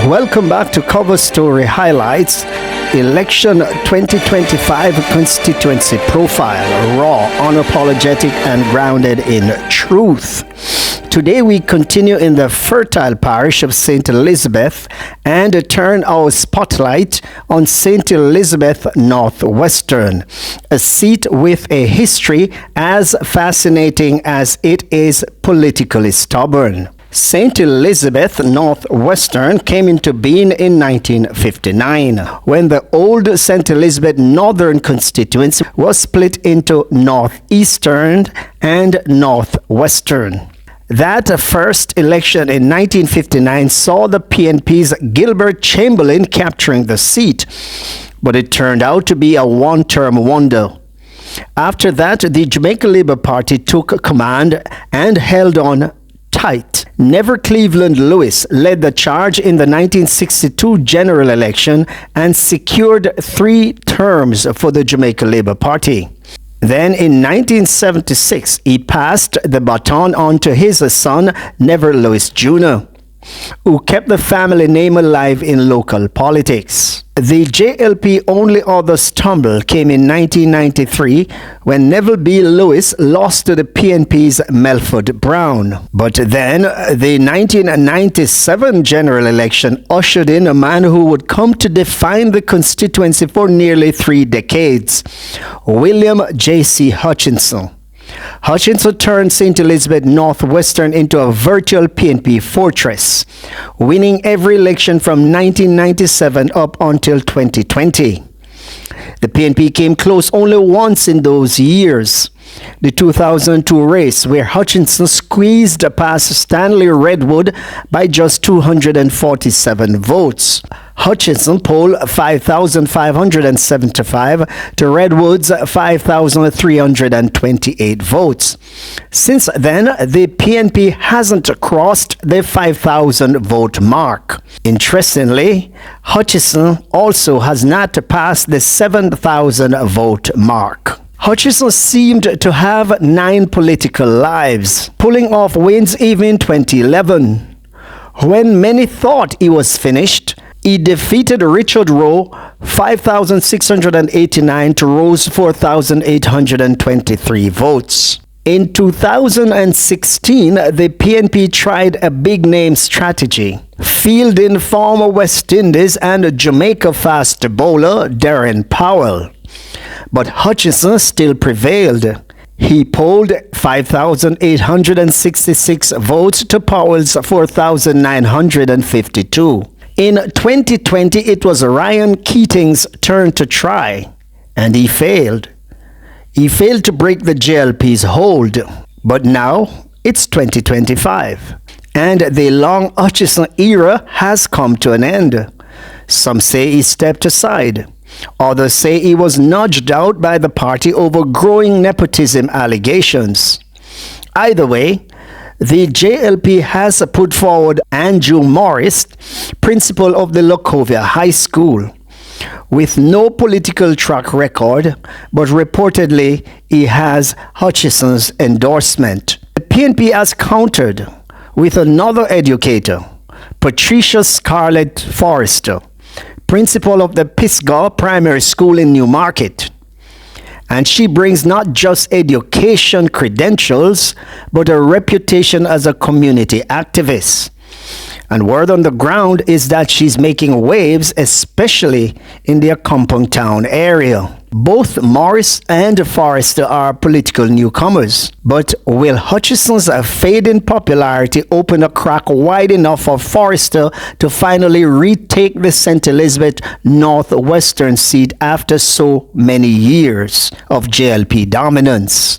Welcome back to CoverStory Highlights Election 2025 Constituency Profile, raw, unapologetic, and grounded in truth. Today we continue in the fertile parish of St. Elizabeth and turn our spotlight on St. Elizabeth Northwestern, a seat with a history as fascinating as it is politically stubborn. St. Elizabeth Northwestern came into being in 1959 when the old St. Elizabeth Northern constituency was split into Northeastern and Northwestern. That first election in 1959 saw the PNP's Gilbert Chamberlain capturing the seat, but it turned out to be a one-term wonder. After that, the Jamaica Labour Party took command and held on tight. Neville Cleve Lewis led the charge in the 1962 general election and secured 3 terms for the Jamaica Labour Party. Then in 1976, he passed the baton on to his son, Neville Lewis Jr., who kept the family name alive in local politics. The JLP only other stumble came in 1993 when Neville B. Lewis lost to the PNP's Melford Brown. But then the 1997 general election ushered in a man who would come to define the constituency for nearly 3 decades, William J.C. Hutchinson. Hutchinson turned St. Elizabeth Northwestern into a virtual PNP fortress, winning every election from 1997 up until 2020. The PNP came close only once in those years, the 2002 race, where Hutchinson squeezed past Stanley Redwood by just 247 votes. Hutchinson polled 5,575 to Redwood's 5,328 votes. Since then, the PNP hasn't crossed the 5,000 vote mark. Interestingly, Hutchinson also has not passed the 7,000 vote mark. Hutchinson seemed to have 9 political lives, pulling off wins even in 2011. When many thought he was finished, he defeated Richard Rowe 5,689 to Rowe's 4,823 votes. In 2016, the PNP tried a big-name strategy, fielding former West Indies and Jamaica fast bowler Darren Powell. But Hutchinson still prevailed. He polled 5,866 votes to Powell's 4,952. In 2020, it was Ryan Keating's turn to try, and he failed. He failed to break the JLP's hold. But now, it's 2025, and the long Hutchinson era has come to an end. Some say he stepped aside. Others say he was nudged out by the party over growing nepotism allegations. Either way, the JLP has put forward Andrew Morris, principal of the Locovia High School, with no political track record, but reportedly he has Hutchinson's endorsement. The PNP has countered with another educator, Patricia Scarlett Forrester, principal of the Pisgah Primary School in Newmarket. And she brings not just education credentials, but a reputation as a community activist. And word on the ground is that she's making waves, especially in the Accompong Town area. Both Morris and Forrester are political newcomers, but will Hutchinson's fading popularity open a crack wide enough for Forrester to finally retake the St. Elizabeth Northwestern seat after so many years of JLP dominance?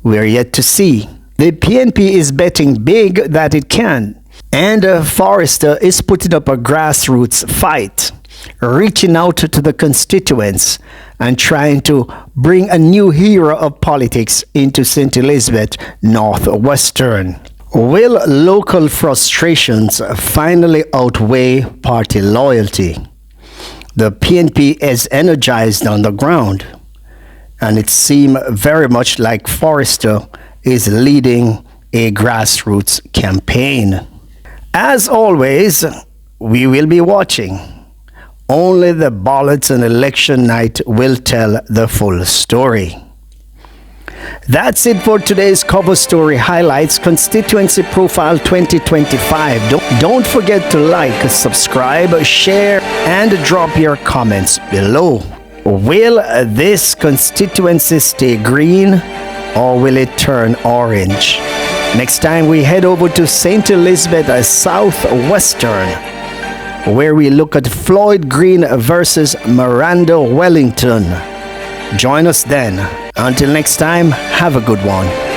We're yet to see. The PNP is betting big that it can, and Forrester is putting up a grassroots fight, reaching out to the constituents and trying to bring a new era of politics into St. Elizabeth Northwestern. Will local frustrations finally outweigh party loyalty? The PNP is energized on the ground, and it seems very much like Forrester is leading a grassroots campaign. As always, we will be watching. Only the ballots on election night will tell the full story. That's it for today's CoverStory Highlights Constituency Profile 2025. Don't forget to like, subscribe, share, and drop your comments below. Will this constituency stay green or will it turn orange? Next time we head over to St. Elizabeth Southwestern, where we look at Floyd Green versus Miranda Wellington. Join us then. Until next time, have a good one.